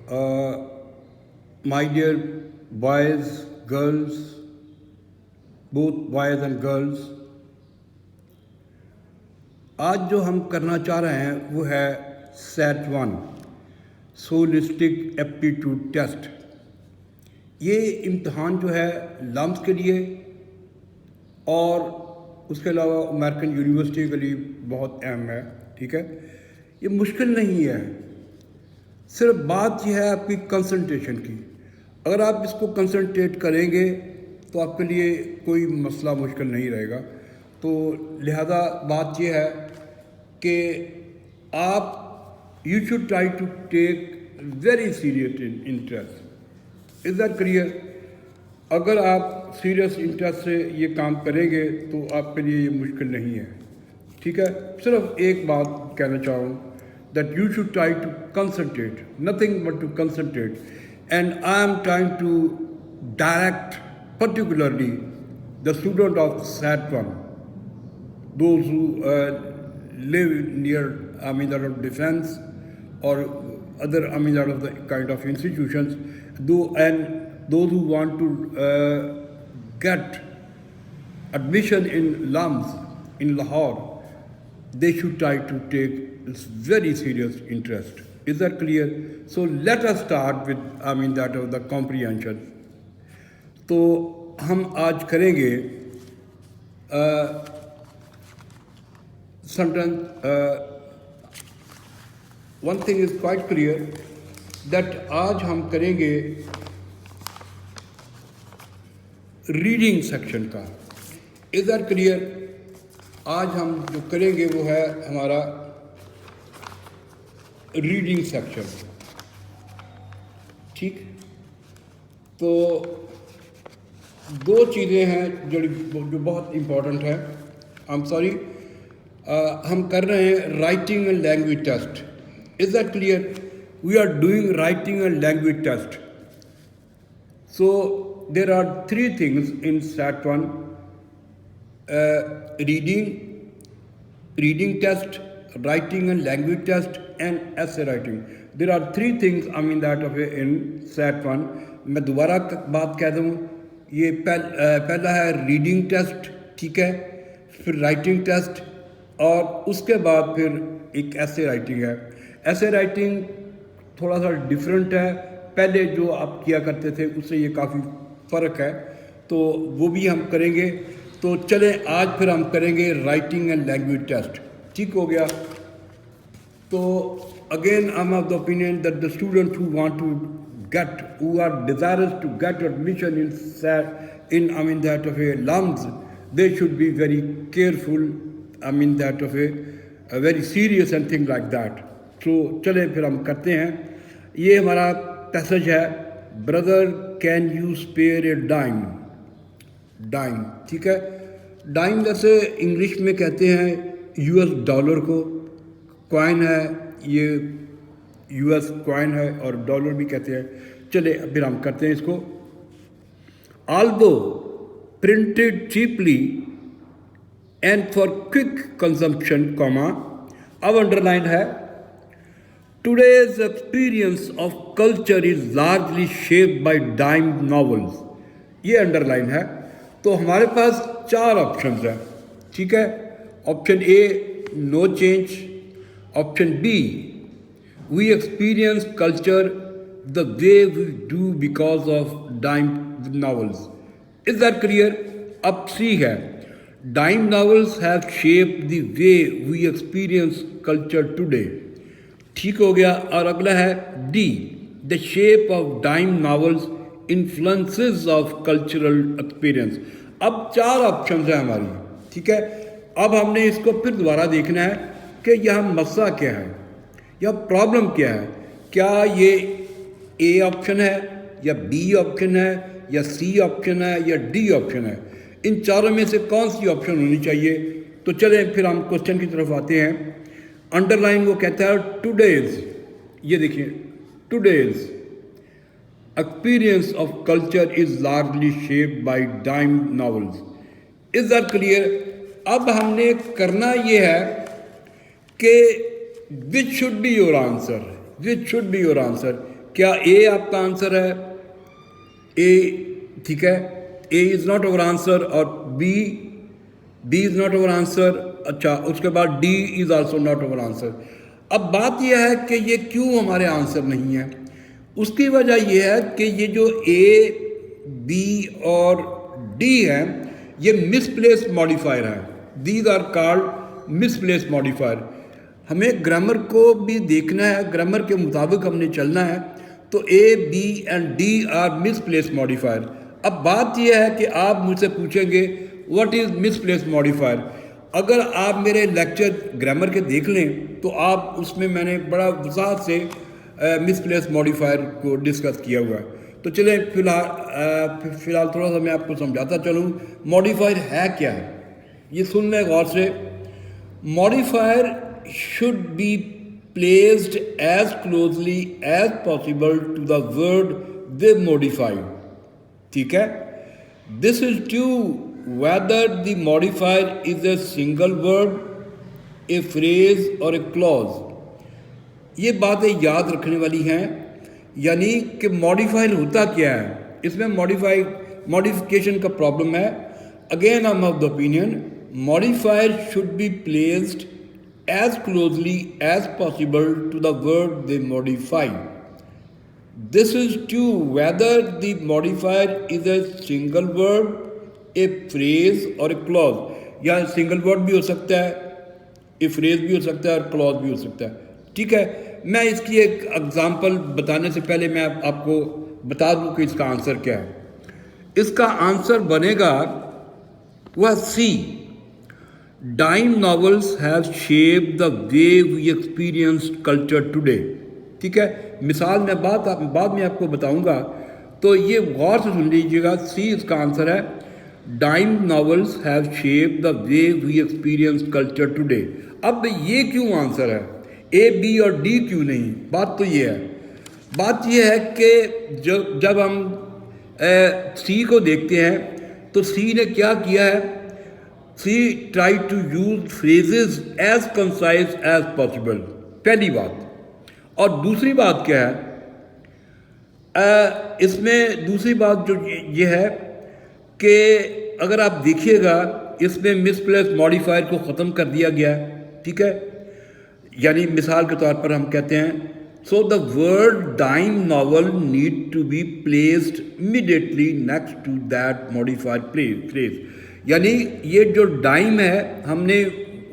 My dear boys, girls, both boys and girls, आज जो हम करना चाह रहे हैं वो है सेट 1 सोलिस्टिक एप्टीट्यूड टेस्ट। ये इम्तहान जो है लम्स के लिए और उसके अलावा अमेरिकन यूनिवर्सिटी के लिए बहुत अहम है। ठीक है, ये मुश्किल नहीं है, सिर्फ बात यह है आपकी कंसंट्रेशन की। अगर आप इसको कंसंट्रेट करेंगे तो आपके लिए कोई मसला मुश्किल नहीं रहेगा। तो लिहाजा बात यह है कि आप you should try to take very serious interest. Is that clear? अगर आप सीरियस इंटरेस्ट से ये काम करेंगे तो आपके लिए ये मुश्किल नहीं है। ठीक है, सिर्फ एक बात कहना चाहूँ that you should try to concentrate, nothing but to concentrate. And I am trying to direct particularly the student of SAT 1, those who live near that of defense or other that of the kind of institutions, and those who want to get admission in LUMS in Lahore, they should try to take very serious interest. Is that clear? So let us start with that of the comprehension. तो हम आज करेंगे one thing is quite clear that आज हम करेंगे reading section का। Is that clear? आज हम जो करेंगे वो है हमारा रीडिंग सेक्शन। ठीक, तो दो चीज़ें हैं जो बहुत इम्पोर्टेंट है। आई एम सॉरी, हम कर रहे हैं writing and language test. Is that clear? We are doing writing and language test. So there are 3 things in set 1: reading test, writing and language test, and essay writing. There are 3 things that of in SAT 1. मैं दोबारा बात कह दूँ, ये पहला है reading test, ठीक है, फिर राइटिंग टेस्ट और उसके बाद फिर एक ऐसे राइटिंग है। ऐसे राइटिंग थोड़ा सा डिफरेंट है, पहले जो आप किया करते थे उससे ये काफ़ी फ़र्क है, तो वो भी हम करेंगे। तो चलें आज फिर हम करेंगे राइटिंग एंड लैंग्वेज टेस्ट। ठीक हो गया? तो again I am of the opinion that the students who want to get, who are desirous to get admission in that of a LUMS, they should be very careful, that of a very serious and thing like that. तो चलें फिर हम करते हैं। ये हमारा passage है, brother can you spare a dime. Dime, ठीक है, डाइम जैसे इंग्लिश में कहते हैं US डॉलर को, कॉइन है, ये US कॉइन है और डॉलर भी कहते हैं। चले फिर हम करते हैं इसको। Although printed cheaply and for quick consumption, comma, अब अंडरलाइन है, today's experience of culture is largely shaped by dime novels. ये अंडरलाइन है। तो हमारे पास 4 ऑप्शंस हैं। ठीक है, option A no change, option B we experience culture the way we do because of dime novels. Is that clear? अब C है, dime novels have shaped the way we experience culture today. ठीक हो गया। और अगला है D, the shape of dime novels influences of cultural experience. अब 4 option हैं हमारी। ठीक है, अब हमने इसको फिर दोबारा देखना है कि यह मसला क्या है या प्रॉब्लम क्या है। क्या ये ए ऑप्शन है या बी ऑप्शन है या सी ऑप्शन है या डी ऑप्शन है? इन चारों में से कौन सी ऑप्शन होनी चाहिए? तो चलें फिर हम क्वेश्चन की तरफ आते हैं। अंडरलाइन वो कहता है टुडेज, ये देखिए, today's experience of culture is largely shaped by dime novels. Is that clear? अब हमने करना ये है कि which should be your answer, which should be your answer, क्या ए आपका आंसर है? ए, ठीक है, A is not our answer, और B is not our answer. अच्छा, उसके बाद D is also not our answer. अब बात यह है कि ये क्यों हमारे आंसर नहीं है। उसकी वजह यह है कि ये जो ए, बी और डी है, ये मिसप्लेस्ड मॉडिफायर है। These are called misplaced modifier. हमें ग्रामर को भी देखना है, ग्रामर के मुताबिक हमने चलना है। तो A, B and D are misplaced modifier. अब बात यह है कि आप मुझसे पूछेंगे व्हाट इज़ मिसप्लेस्ड मॉडिफायर। अगर आप मेरे लेक्चर ग्रामर के देख लें तो आप उसमें मैंने बड़ा वसात से मिसप्लेस्ड मॉडिफायर को डिस्कस किया हुआ है। तो चलें फ़िलहाल थोड़ा सा मैं आपको समझाता चलूँ मॉडिफायर है क्या है। ये सुन लें गौर से। Modifier should be placed as closely as possible to the word they modify. ठीक है? This is true whether the modifier is a single word, a phrase or a clause. ये बातें याद रखने वाली हैं, यानी कि मॉडिफायर होता क्या है। इसमें मॉडिफिकेशन का प्रॉब्लम है। Again I am of the opinion modifier should be placed as closely as possible to the word they modify. This is true whether the modifier is a single word, a phrase or a clause. या single word भी हो सकता है, a phrase भी हो सकता है और clause भी हो सकता है। ठीक है, मैं इसकी एक एग्जांपल बताने से पहले मैं आपको बता दूं कि इसका आंसर क्या है। इसका आंसर बनेगा वह सी। Dime novels have shaped the way we experience culture today. ठीक है, मिसाल मैं बाद में आपको बताऊंगा, तो ये गौर से सुन लीजिएगा। सी इसका आंसर है। Dime novels have shaped the way we experience culture today. अब ये क्यों आंसर है, ए, बी और डी क्यों नहीं? बात तो ये है, बात ये है कि जब हम सी को देखते हैं तो सी ने क्या किया है। She tried to use phrases as concise as possible, पहली बात। और दूसरी बात क्या है, इसमें दूसरी बात जो ये है कि अगर आप देखिएगा इसमें मिसप्लेस्ड मॉडिफायर को ख़त्म कर दिया गया है। ठीक है, यानी मिसाल के तौर पर हम कहते हैं so the word dime novel need to be placed immediately next to that modified phrase. यानी ये जो डाइम है हमने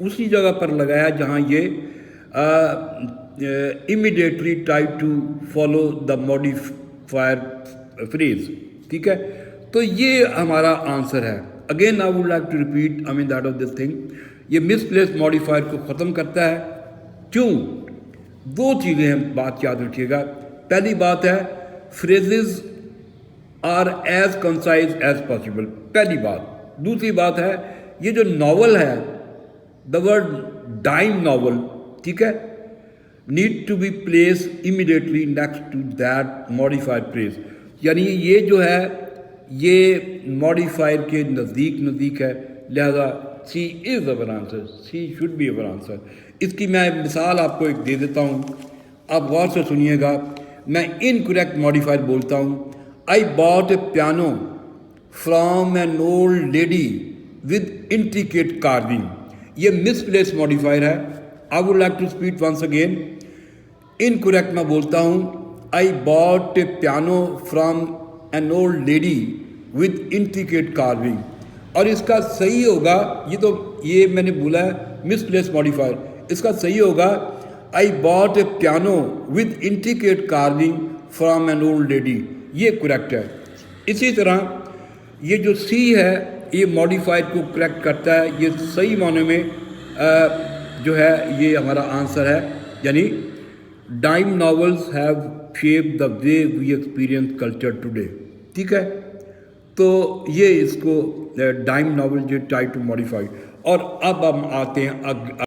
उसी जगह पर लगाया जहाँ ये immediately try to follow the modifier phrase. ठीक है, तो ये हमारा आंसर है। Again I would like to repeat, I mean that of this thing, ये मिसप्लेस्ड मॉडिफायर को ख़त्म करता है। क्यों? दो चीज़ें हैं, बात याद रखिएगा। पहली बात है phrases are as concise as possible, पहली बात। दूसरी बात है ये जो नॉवल है, द वर्ड डाइम नॉवल, ठीक है, need to be place immediately next to that modified phrase. यानी ये जो है ये मॉडिफायर के नज़दीक है, लिहाजा C is our answer, C should be our answer. इसकी मैं मिसाल आपको एक दे देता हूँ, आप गौर से सुनिएगा। मैं इनकरेक्ट मॉडिफायर बोलता हूँ। I bought a piano from an old lady with intricate carving, ये मिसप्लेस मॉडिफायर है। I would like to speak once again. Incorrect मैं बोलता हूँ I bought a piano from an old lady with intricate carving, और इसका सही होगा, ये मैंने बोला है मिसप्लेस मॉडिफायर, इसका सही होगा आई bought a piano with intricate carving from an old lady, ये करेक्ट है। इसी तरह ये जो सी है ये मॉडिफायर को करेक्ट करता है, ये सही माने में जो है ये हमारा आंसर है। यानी dime novels have shaped the way we experience culture today. ठीक है, तो ये इसको डाइम नॉवेल जो ट्राई टू मॉडिफाई। और अब हम आते हैं